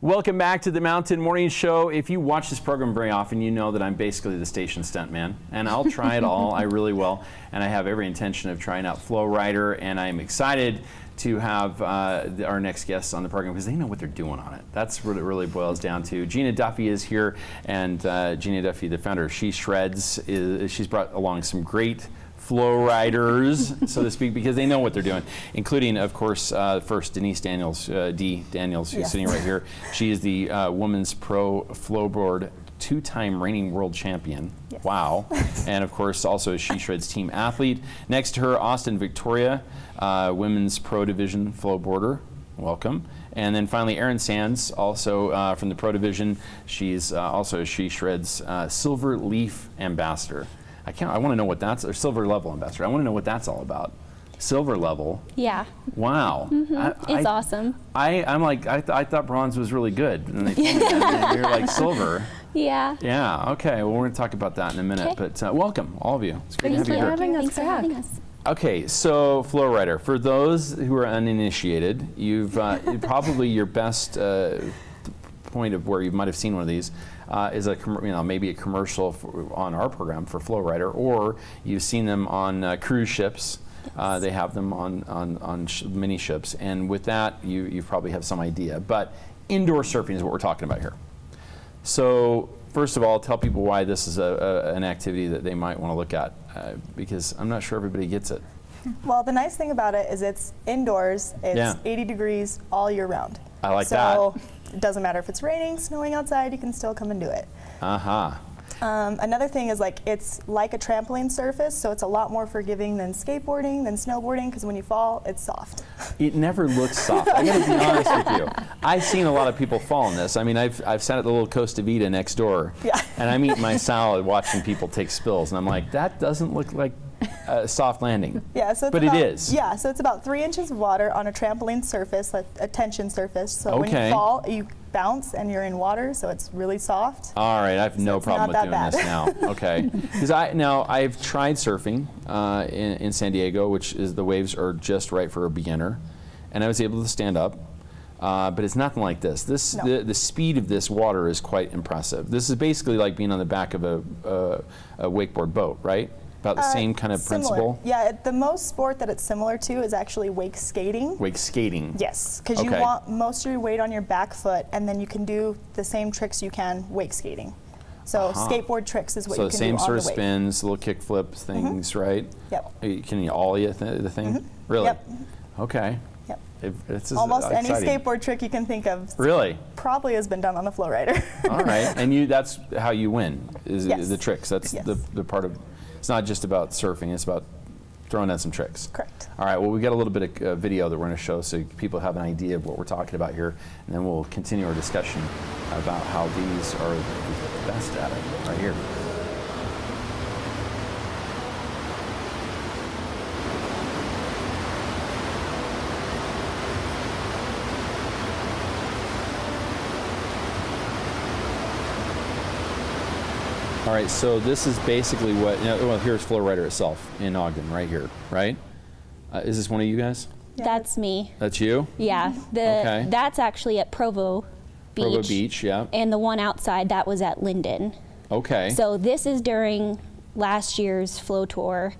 Welcome back to the Mountain Morning Show. If you watch this program very often, you know that I'm basically the station stuntman, and I'll try it all. I really will, and I have every intention of trying out Flowrider, and I'm excited to have our next guests on the program because they know what they're doing on it. That's what it really boils down to. Gina Duffy is here, and Gina Duffy, the founder of She Shreds, she's brought along some great Flowriders, so to speak, because they know what they're doing, including, of course, first Denise Daniels, Dee Daniels, who's sitting right here. She is the Women's Pro Flowboard two-time reigning world champion. Yes. Wow. And, of course, also a She Shreds team athlete. Next to her, Austin Victoria, Women's Pro Division flowboarder. Welcome. And then finally, Erin Sands, also from the Pro Division. She's also a She Shreds Silver Leaf Ambassador. I want to know what that's, or Silver Level Ambassador. I want to know what that's all about. Silver level. Yeah. Wow. It's awesome. I'm like, I thought bronze was really good. And they told me that you're like silver. Yeah. Yeah, okay. Well, we're going to talk about that in a minute. Okay. But welcome, all of you. It's great to have you here. Thanks for having us. Okay, so Flowrider. For those who are uninitiated, you've probably your best point of where you might have seen one of these is maybe a commercial on our program for Flowrider, or you've seen them on cruise ships. Yes. They have them on mini ships, and with that, you probably have some idea. But indoor surfing is what we're talking about here. So first of all, tell people why this is an activity that they might want to look at, because I'm not sure everybody gets it. Well, the nice thing about it is it's indoors. It's 80 degrees all year round. I like that. So it doesn't matter if it's raining, snowing outside, you can still come and do it. Another thing is it's like a trampoline surface, so it's a lot more forgiving than skateboarding, than snowboarding, because when you fall, it's soft. It never looks soft. I gotta be honest with you. I've seen a lot of people fall in this. I mean, I've sat at the little Costa Vida next door, and I'm eating my salad watching people take spills, and I'm like, that doesn't look like a soft landing. Yeah, so but it is. Yeah, so it's about 3 inches of water on a trampoline surface, a tension surface. So when you fall, you bounce and you're in water, so it's really soft. All right, I have no problem with doing this now. Okay, because I've tried surfing in San Diego, which is the waves are just right for a beginner, and I was able to stand up. But it's nothing like this. The speed of this water is quite impressive. This is basically like being on the back of a wakeboard boat, right? About the same kind of principle? Yeah, the most sport that it's similar to is actually wake skating. Wake skating? Yes, because you want most of your weight on your back foot, and then you can do the same tricks you can wake skating. So skateboard tricks is what you can do on the wave. So the same sort of spins, little kick flips, things, right? Yep. Can you ollie the thing? Really? Yep. Okay. Yep. It's almost exciting. Any skateboard trick you can think of. Really? Probably has been done on a Flowrider. All right, and that's how you win, is the tricks. That's the part of. It's not just about surfing, it's about throwing out some tricks. Correct. All right, well, we got a little bit of video that we're going to show so people have an idea of what we're talking about here, and then we'll continue our discussion about how these are the best at it right here. All right, so this is basically what, well, here's Flowrider itself in Ogden, right here, right? Is this one of you guys? Yeah. That's me. That's you? Yeah, that's actually at Provo Beach. Provo Beach, yeah. And the one outside, that was at Linden. Okay. So this is during last year's Flow Tour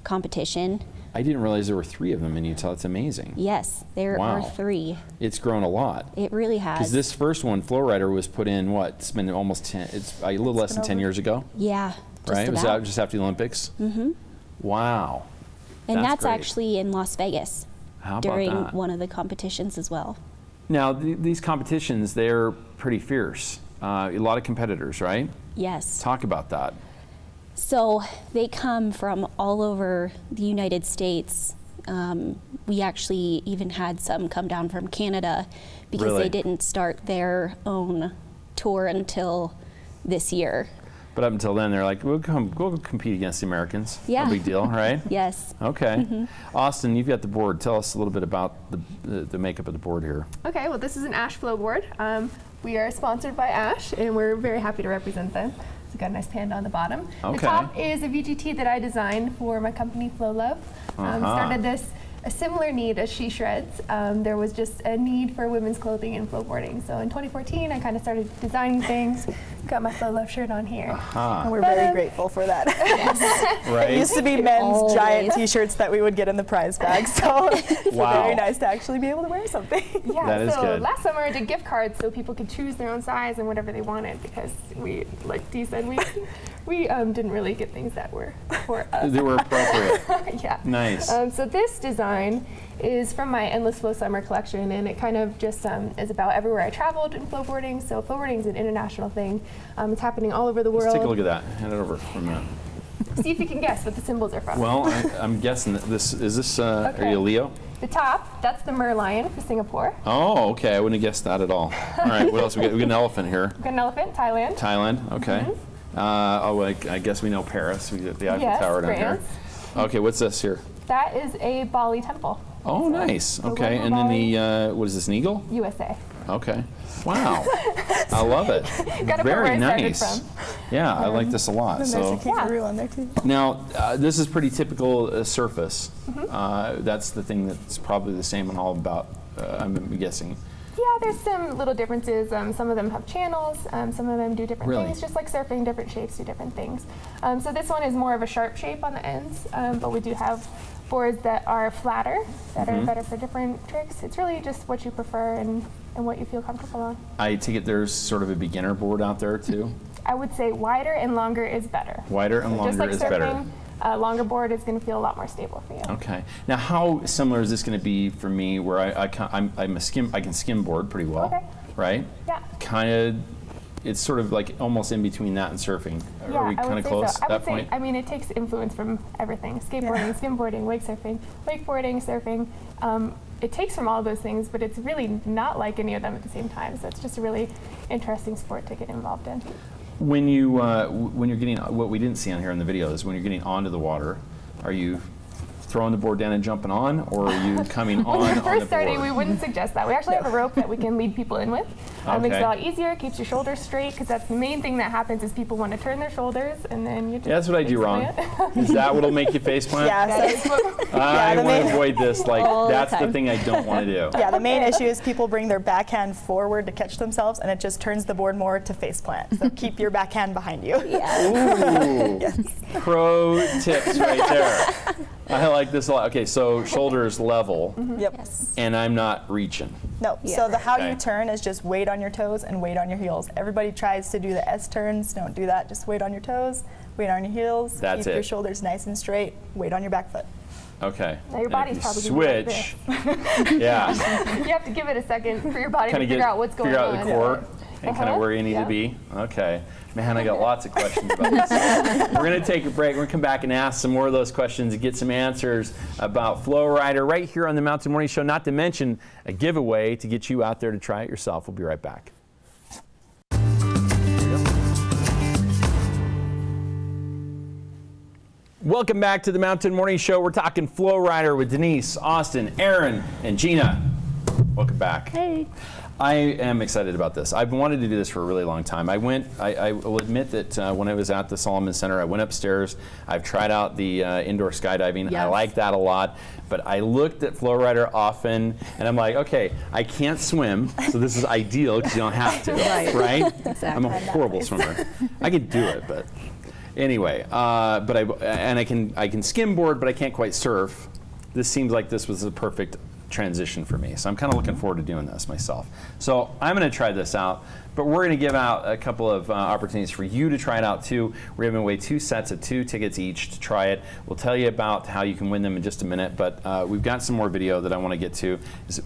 competition. I didn't realize there were 3 of them in Utah. It's amazing. Yes, there are 3. It's grown a lot. It really has. Because this first one, Flowrider, was put in it's been almost 10, it's a little less than 10 years ago. Yeah, right? Was that just after the Olympics? Mm-hmm. Wow. And that's actually in Las Vegas. How about during that? One of the competitions as well. Now, these competitions, they're pretty fierce. A lot of competitors, right? Yes. Talk about that. So they come from all over the United States. We actually even had some come down from Canada because they didn't start their own tour until this year. But up until then, they're like, we'll compete against the Americans. Yeah. No big deal, right? Yes. Okay. Mm-hmm. Austin, you've got the board. Tell us a little bit about the makeup of the board here. Okay, well, this is an Ash Flow board. We are sponsored by Ash, and we're very happy to represent them. It's got a nice panda on the bottom. Okay. The top is a VGT that I designed for my company, Flow Love. Started this a similar need as She Shreds. There was just a need for women's clothing in flowboarding. So in 2014, I kind of started designing things. Got my Flow Love shirt on here. And we're very grateful for that. Right? It used to be men's Always. giant t-shirts that we would get in the prize bag, so it's Wow. very nice to actually be able to wear something. Yeah, That is so good. last summer I did gift cards so people could choose their own size and whatever they wanted, because we, like Dee said, we didn't really get things that were for us. They were appropriate. Yeah. Nice. So this design is from my Endless Flow Summer collection, and it kind of just is about everywhere I traveled in flowboarding. So flowboarding is an international thing. It's happening all over the world. Let's take a look at that. Hand it over for a minute. See if you can guess what the symbols are from. Well, I'm guessing that are Okay. you a Leo? The top, that's the merlion for Singapore. Oh, okay. I wouldn't have guessed that at all. All right, what else? We got an elephant here. We've got an elephant, Thailand. Thailand, okay. I guess we know Paris. We got the Eiffel Yes, Tower down France. here. Okay, what's this here? That is a Bali temple, Oh, nice. Okay, and then the, what is this, an eagle? USA. Okay. Wow. I love it. Gotta put where Very I started nice. from. Yeah, I like this a lot. And there's a So kangaroo on there too. now, this is pretty typical surface. Mm-hmm. That's the thing that's probably the same in all about, I'm guessing. Yeah, there's some little differences. Some of them have channels. Some of them do different Really? things, just like surfing, different shapes do different things. So this one is more of a sharp shape on the ends, but we do have boards that are flatter, that are better for different tricks. It's really just what you prefer and what you feel comfortable on. I take it there's sort of a beginner board out there too. I would say wider and longer is better. Wider and Just longer like is surfing, better. a longer board is going to feel a lot more stable for you. Okay. Now, how similar is this going to be for me, where I can skim board pretty well, Okay. right? Yeah. Kind of, it's sort of like almost in between that and surfing. Yeah, Are we I kind would of say close so. at I that would say, point? I mean, it takes influence from everything: skateboarding, skimboarding, wake surfing, wakeboarding, surfing. It takes from all of those things, but it's really not like any of them at the same time. So it's just a really interesting sport to get involved in. When you're getting, what we didn't see on here in the video is when you're getting onto the water, are you throwing the board down and jumping on, or are you coming When on you're the first starting, we board? wouldn't suggest that. We actually have a rope that we can lead people in with. Makes it Okay. a lot easier, keeps your shoulders straight, because that's the main thing that happens is people want to turn their shoulders, and then you just Yeah, that's what I do wrong. faceplant. Is that what'll make you face plant? Yeah, That so, is what- I the want to main- avoid this. Like, All the that's the time. thing I don't want to do. yeah, the main issue is people bring their backhand forward to catch themselves, and it just turns the board more to face plant. So keep your backhand behind you. Ooh. Pro tips right there. I like this a lot. Okay, so shoulders level, Yep. Yes. and I'm not reaching. No. Yeah. So the how Okay. you turn is just weight on your toes and weight on your heels. Everybody tries to do the S turns. Don't do that. Just weight on your toes, weight on your heels. That's Keep your it. shoulders nice and straight. Weight on your back foot. Okay. Now your And body's if probably you gonna be switch. Yeah. You have to give it a second for your body Kind to of figure out what's going figure on. out the core and kind of where you need Yeah. to be. Okay. Man, I got lots of questions about this. We're going to take a break. We're going to come back and ask some more of those questions and get some answers about Flowrider right here on the Mountain Morning Show, not to mention a giveaway to get you out there to try it yourself. We'll be right back. Welcome back to the Mountain Morning Show. We're talking Flowrider with Denise, Austin, Aaron, and Gina. Welcome back. Hey. I am excited about this. I've wanted to do this for a really long time. I will admit that when I was at the Solomon Center, I went upstairs. I've tried out the indoor skydiving. I Yes. like that a lot. But I looked at Flowrider often, and I'm like, okay, I can't swim, so this is ideal because you don't have to, right? Exactly. I'm a horrible swimmer. I can do it, but anyway. But I can skimboard, but I can't quite surf. This seems like this was the perfect transition for me. So I'm kind of looking forward to doing this myself. So I'm going to try this out, but we're going to give out a couple of opportunities for you to try it out too. We're giving away 2 sets of 2 tickets each to try it. We'll tell you about how you can win them in just a minute, but we've got some more video that I want to get to.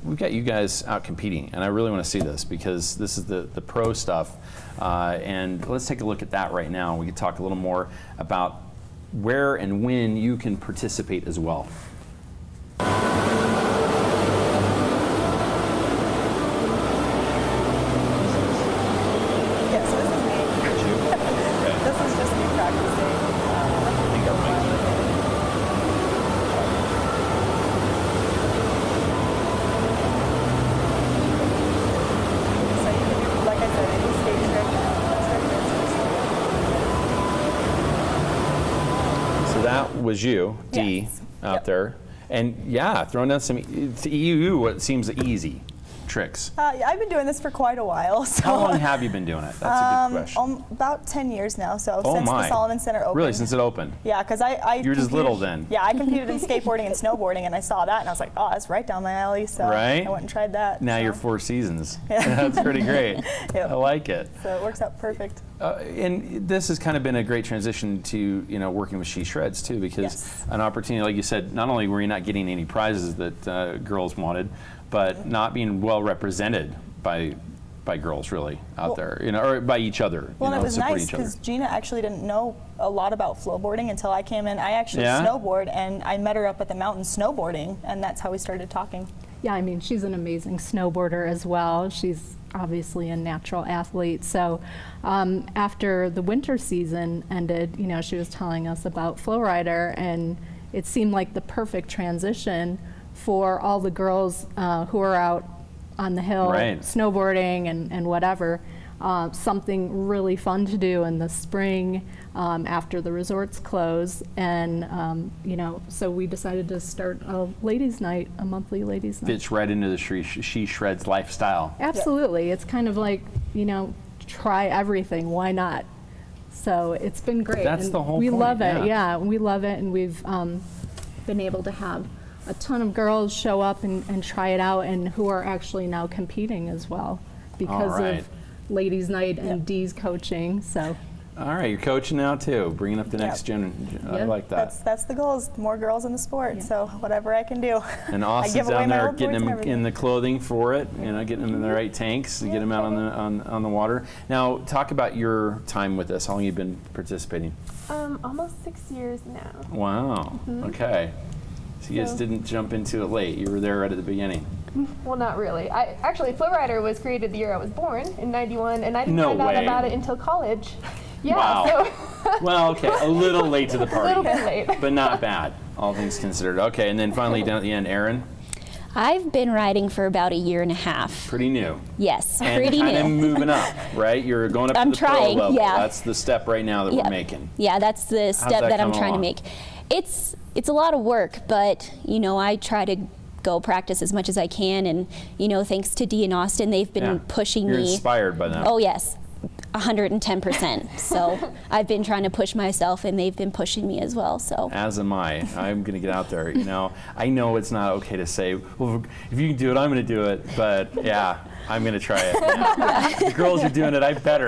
We've got you guys out competing, and I really want to see this because this is the pro stuff. And let's take a look at that right now. We can talk a little more about where and when you can participate as well. Yeah, so this is me. This is just me practicing. So you can do, like I said, any stage So that was you, Dee, Yes. out Yep. there. And yeah, throwing down some to you what seems easy tricks. Yeah, I've been doing this for quite a while. So. How long have you been doing it? That's a good question. About 10 years now, so Oh since my. the Solomon Center opened. Really, since it opened? Yeah, because I You were just little then. Yeah, I competed in skateboarding and snowboarding, and I saw that, and I was like, oh, that's right down my alley. So Right? I went and tried that. Now so. you're 4 seasons. Yeah. That's pretty great. Yep. I like it. So it works out perfect. And this has kind of been a great transition to working with She Shreds too, because Yes. an opportunity, like you said, not only were you not getting any prizes that girls wanted, but not being well represented by girls really out there, or by each other. Well, and it was supporting nice each other. because Gina actually didn't know a lot about flowboarding until I came in. I actually Yeah? snowboard, and I met her up at the mountain snowboarding, and that's how we started talking. Yeah, I mean, she's an amazing snowboarder as well. She's obviously a natural athlete. So after the winter season ended, she was telling us about Flowrider, and it seemed like the perfect transition for all the girls who are out on the hill Right. snowboarding and whatever. Something really fun to do in the spring after the resorts close, and so we decided to start a ladies' night, a monthly ladies' night. Fits right into the She Shreds lifestyle. Absolutely, it's kind of like try everything. Why not? So it's been great. That's and the whole we point, love it. yeah. Yeah, we love it, and we've been able to have a ton of girls show up and try it out, and who are actually now competing as well because right. of ladies' night and Dee's coaching. So All right, you're coaching now too, bringing up the next gen. I Yeah. like that. That's the goal, is more girls in the sport. Yeah. So whatever I can do. And I Austin's give away down my there old getting boards them and in the clothing for it, getting them in the right tanks, to get them out on the water. Now, talk about your time with this. How long have you been participating? Almost 6 years now. Wow. Okay. So you guys So- didn't jump into it late. You were there right at the beginning. Well, not really. Actually, Flowrider was created the year I was born in '91, and I didn't No find out way. about it until college. Yeah, Wow. so Well, okay, a little late to the a party. little bit late. But not bad, all things considered. Okay, and then finally down at the end, Erin, I've been riding for about a year and a half. pretty new. Yes, And pretty kind of new. moving up, right? You're going up I'm to the trying, pro level. yeah. That's the step right now that Yep. we're making. Yeah, that's the step that that I'm come trying along? to make. It's a lot of work, but I try to go practice as much as I can, and thanks to Dee and Austin, they've been Yeah. pushing You're me. inspired by them. Oh yes, 110%. So I've been trying to push myself, and they've been pushing me as well. So As am I. I'm going to get out there. I know it's not okay to say, well, if you can do it, I'm going to do it. But yeah, I'm going to try it. Yeah. The girls are doing it, I better,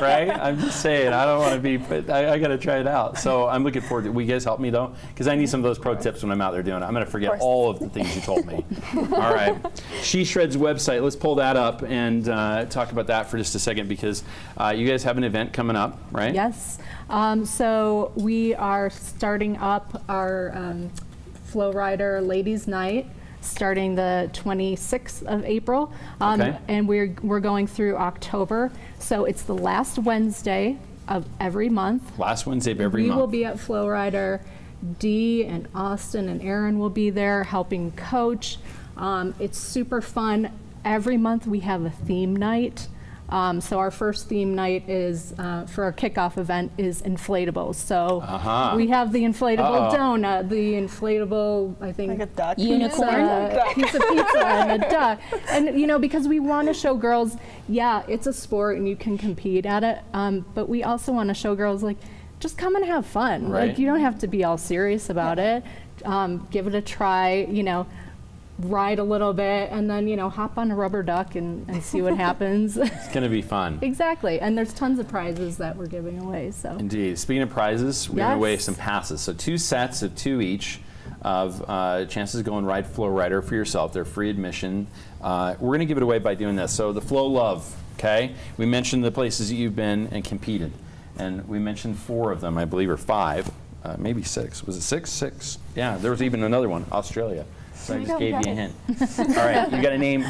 right? I'm just saying, I don't want to be, but I got to try it out. So I'm looking forward to it. Will you guys help me though? Because I need some of those pro tips when I'm out there doing it. I'm going to forget course. all of the things you told me. All right. She Shreds website. Let's pull that up and talk about that for just a second, because you guys have an event coming up, right? yes, so we are starting up our Flowrider Ladies Night, starting the 26th of April, Okay. and we're going through October. So it's the last Wednesday of every month. Last Wednesday of every We month. will be at Flowrider. Dee and Austin and Aaron will be there helping coach. It's super fun. Every month we have a theme night. So our first theme night is for our kickoff event is inflatables. So we have the inflatable donut, the inflatable, I think, Like a duck. Unicorn. piece of pizza and a duck. And because we want to show girls, yeah, it's a sport and you can compete at it. But we also want to show girls, like, just come and have fun. Right. Like, you don't have to be all serious about it. Give it a try. Ride a little bit, and then hop on a rubber duck and see what happens. It's going to be fun. Exactly, and there's tons of prizes that we're giving away. So Indeed. Speaking of prizes, we're giving Yes. away some passes. So 2 sets of 2 each of chances to go and ride Flowrider for yourself. They're free admission. We're going to give it away by doing this. So the Flow Love, okay? We mentioned the places that you've been and competed. And we mentioned 4 of them, I believe, or 5, maybe 6. Was it 6? 6. Yeah, there was even another one, Australia. So I just gave you a hint. All right, you got to name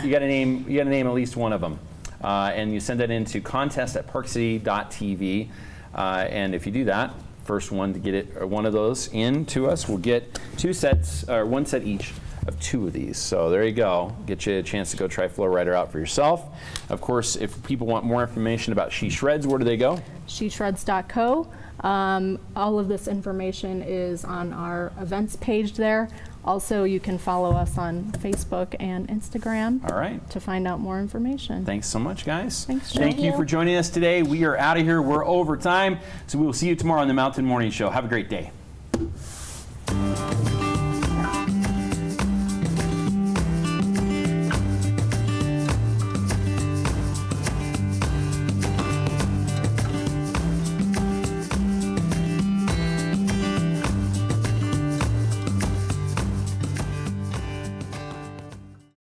at least one of them. And you send that in to contest@parkcity.tv. And if you do that, first one to get it, one of those in to us, will get 2 sets, or 1 set each of 2 of these. So there you go. Get you a chance to go try Flowrider out for yourself. Of course, if people want more information about She Shreds, where do they go? SheShreds.co. All of this information is on our events page there. Also, you can follow us on Facebook and Instagram All right. to find out more information. Thanks so much, guys. Thanks, Thank Thank you you. for joining us today. We are out of here. We're over time. So we will see you tomorrow on the Mountain Morning Show. Have a great day.